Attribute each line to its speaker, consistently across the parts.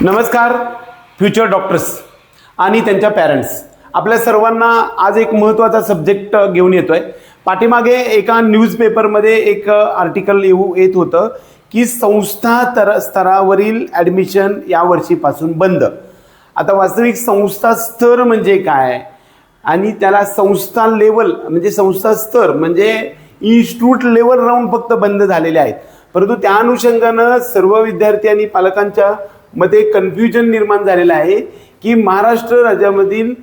Speaker 1: नमस्कार future doctors आणि त्यांच्या पॅरेंट्स, आपल्या सर्वांना आज एक महत्त्वाचा सब्जेक्ट घेऊन येतोय। पाठीमागे एका न्यूजपेपरमध्ये एक आर्टिकल येत होतं की संस्था स्तरावरील ॲडमिशन या वर्षीपासून बंद। आता वास्तविक संस्था स्तर म्हणजे काय आणि त्याला संस्था लेवल म्हणजे संस्था स्तर म्हणजे इन्स्टिट्यूट लेवल राऊंड फक्त बंद झालेले आहेत, परंतु त्या अनुषंगानं सर्व विद्यार्थी आणि पालकांच्या मध्ये कन्फ्युजन निर्माण झालेलं आहे की महाराष्ट्र राज्यामधील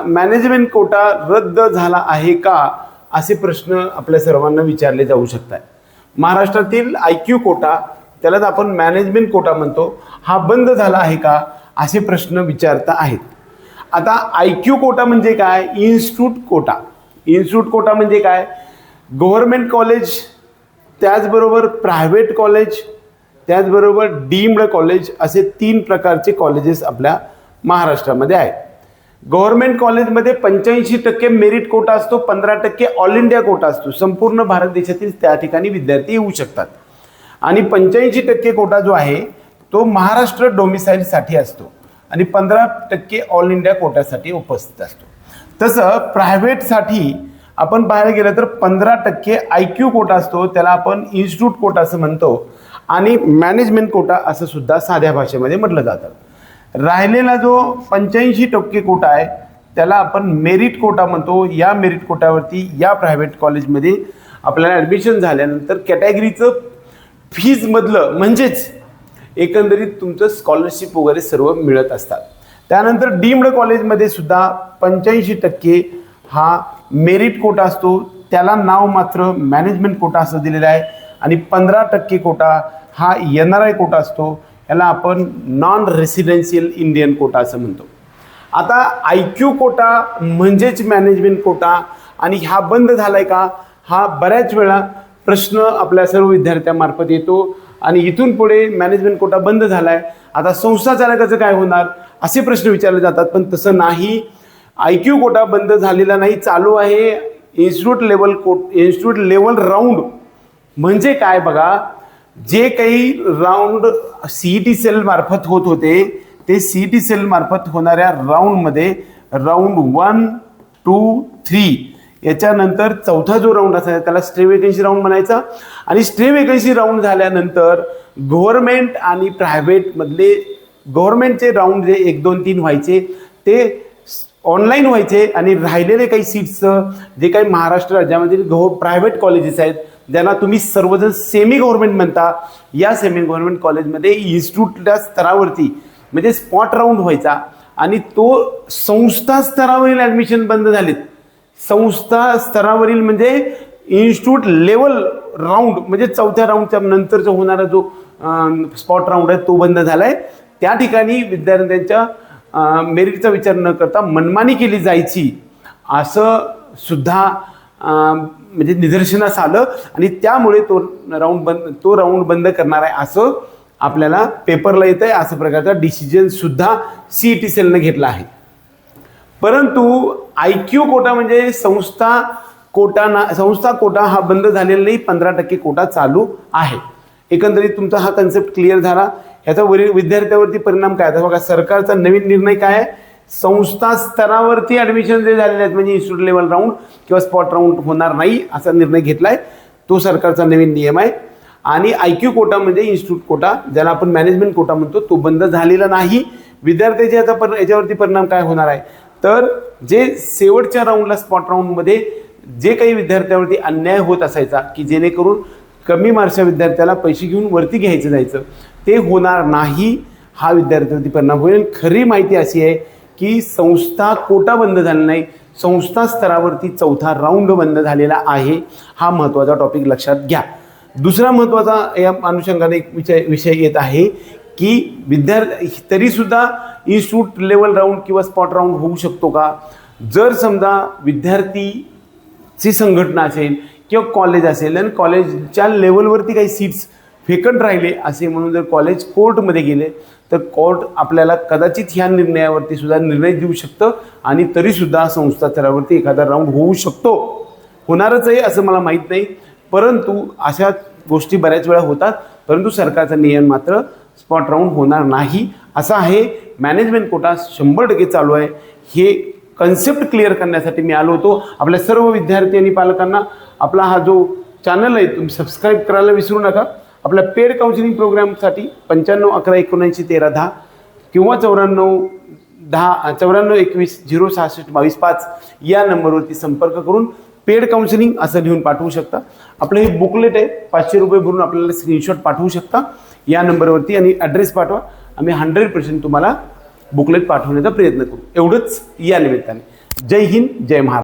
Speaker 1: मॅनेजमेंट कोटा रद्द झाला आहे का, असे प्रश्न आपल्या सर्वांना विचारले जाऊ शकतात। महाराष्ट्रातील IQ कोटा, त्यालाच आपण मॅनेजमेंट कोटा म्हणतो, हा बंद झाला आहे का असे प्रश्न विचारता आहेत। आता IQ कोटा म्हणजे काय, इन्स्टिट्यूट कोटा। इन्स्टिट्यूट कोटा म्हणजे काय, गव्हर्नमेंट कॉलेज, त्याचबरोबर प्रायव्हेट कॉलेज, त्याचबरोबर डीम्ड कॉलेज, असे 3 प्रकारचे कॉलेजेस आपल्या महाराष्ट्रामध्ये आहेत। गव्हर्नमेंट कॉलेजमध्ये 85% मेरिट कोटा असतो, 15% ऑल इंडिया कोटा असतो। संपूर्ण भारत देशातील त्या ठिकाणी विद्यार्थी येऊ शकतात आणि 85% कोटा जो आहे तो महाराष्ट्र डोमिसाईलसाठी असतो आणि 15% ऑल इंडिया कोट्यासाठी उपस्थित असतो। तसं प्रायव्हेटसाठी आपण पाहायला गेलं तर 15% IQ कोटा असतो, त्याला आपण इन्स्टिट्यूट कोटा असं म्हणतो आणि मॅनेजमेंट कोटा असं सुद्धा साध्या भाषेमध्ये म्हटलं जातं। राहिलेला जो 85% कोटा आहे त्याला आपण मेरिट कोटा म्हणतो। या मेरिट कोटावरती या प्रायव्हेट कॉलेजमध्ये आपल्याला ॲडमिशन झाल्यानंतर कॅटेगरीचं फीजमधलं म्हणजेच एकंदरीत तुमचं स्कॉलरशिप वगैरे सर्व मिळत असतात। त्यानंतर डीम्ड कॉलेजमध्ये सुद्धा 85% हा मेरिट कोटा असतो, त्याला नाव मात्र मॅनेजमेंट कोटा असं दिलेलं आहे आणि 15% कोटा हा NRI कोटा असतो, याला आपण नॉन रेसिडेन्शियल इंडियन कोटा असं म्हणतो। आता IQ कोटा म्हणजेच मॅनेजमेंट कोटा आणि हा बंद झालाय का, हा बऱ्याच वेळा प्रश्न आपल्या सर्व विद्यार्थ्यांमार्फत येतो आणि इथून पुढे मॅनेजमेंट कोटा बंद झालाय, आता संस्था चालकाचं काय होणार असे प्रश्न विचारले जातात। पण तसं नाही, IQ कोटा बंद झालेला नाही, चालू आहे। इन्स्टिट्यूट लेवल राऊंड म्हणजे काय बघा, जे काही राऊंड CET सेल मार्फत होत होते ते CET सेल मार्फत होणाऱ्या राऊंडमध्ये राऊंड 1, 2, 3 याच्यानंतर चौथा जो राऊंड असायचा त्याला स्टे वेकन्सी राऊंड म्हणायचा आणि स्टे वेकन्सी राऊंड झाल्यानंतर गव्हर्नमेंट आणि प्रायव्हेटमधले गव्हर्नमेंटचे राऊंड जे 1, 2, 3 व्हायचे ते ऑनलाईन व्हायचे आणि राहिलेले काही सीट्सचं जे काही महाराष्ट्र राज्यामधील प्रायव्हेट कॉलेजेस आहेत ज्यांना तुम्ही सर्वजण सेमी गव्हर्नमेंट म्हणता, या सेमी गव्हर्नमेंट कॉलेजमध्ये इन्स्टिट्यूटच्या स्तरावरती म्हणजे स्पॉट राऊंड व्हायचा आणि तो संस्था स्तरावरील ॲडमिशन बंद झालेत। संस्था स्तरावरील म्हणजे इन्स्टिट्यूट लेवल राऊंड म्हणजे चौथ्या राऊंडच्या नंतरचा होणारा जो स्पॉट राऊंड आहे तो बंद झालाय। त्या ठिकाणी विद्यार्थ्यांच्या मेरिटचा विचार न करता मनमानी केली जायची असं सुद्धा म्हणजे निदर्शनास आलं आणि त्यामुळे तो राऊंड बंद करणार आहे असं आपल्याला पेपरला येत आहे। अशा प्रकारचा डिसिजन सुद्धा CET सेलने घेतला आहे। परंतु IQ कोटा म्हणजे संस्था कोटा हा बंद झालेला नाही, 15% कोटा चालू आहे। एकंदरीत तुमचा हा कन्सेप्ट क्लिअर झाला, याचा विद्यार्थ्यावरती परिणाम काय आता बघा। सरकारचा नवीन निर्णय काय आहे, संस्था स्तरावरती ॲडमिशन जे झालेले आहेत म्हणजे इन्स्टिट्यूट लेवल राऊंड किंवा स्पॉट राऊंड होणार नाही असा निर्णय घेतलाय, तो सरकारचा नवीन नियम आहे। आणि IQ कोटा म्हणजे इन्स्टिट्यूट कोटा ज्याला आपण मॅनेजमेंट कोटा म्हणतो तो बंद झालेला नाही। विद्यार्थ्याचे याच्यावरती परिणाम काय होणार आहे तर जे शेवटच्या राऊंडला स्पॉट राऊंडमध्ये जे काही विद्यार्थ्यावरती अन्याय होत असायचा की जेणेकरून कमी मार्क्सच्या विद्यार्थ्याला पैसे घेऊन वरती घ्यायचं जायचं ते होणार नाही, हा विद्यार्थ्यावरती परिणाम होईल। खरी माहिती अशी आहे की संस्था कोटा बंद झाला नाही, संस्था स्तरावरती चौथा राऊंड बंद झालेला आहे। हा महत्त्वाचा टॉपिक लक्षात घ्या। दुसरा महत्त्वाचा या अनुषंगाने एक विषय येत आहे की तरीसुद्धा इन्स्टिट्यूट लेवल राऊंड किंवा स्पॉट राऊंड होऊ शकतो का, जर समजा विद्यार्थीची संघटना असेल किंवा कॉलेज असेल आणि कॉलेजच्या लेवलवरती काही सीट्स फेकंट राहिले असे म्हणून जर कॉलेज कोर्टमध्ये गेले तर कोर्ट आपल्याला कदाचित ह्या निर्णयावरती सुद्धा निर्णय देऊ शकतं आणि तरीसुद्धा संस्था स्तरावरती एखादा राऊंड होऊ शकतो। होणारच आहे असं मला माहीत नाही, परंतु अशा गोष्टी बऱ्याच वेळा होतात, परंतु सरकारचा नियम मात्र स्पॉट राऊंड होणार नाही असा आहे मॅनेजमेंट कोटा 100% चालू आहे. हे कन्सेप्ट क्लिअर करण्यासाठी मी आलो होतो. आपल्या सर्व विद्यार्थी आणि पालकांना आपला हा जो चॅनल आहे तुम्ही सबस्क्राईब करायला विसरू नका. आपल्या पेड काउन्सिलिंग प्रोग्रामसाठी 95 11 79 13 10 किंवा 94 21 066 22 5 या नंबरवरती संपर्क करून पेड काउन्सिलिंग असं लिहून पाठवू शकता. आपलं हे बुकलेट आहे, 500 रुपये भरून आपल्याला स्क्रीनशॉट पाठवू शकता या नंबरवरती आणि ॲड्रेस पाठवा. आम्ही 100% तुम्हाला बुकलेट पाठवण्याचा प्रयत्न करू. एवढंच या निमित्ताने. जय हिंद, जय महाराष्ट्र.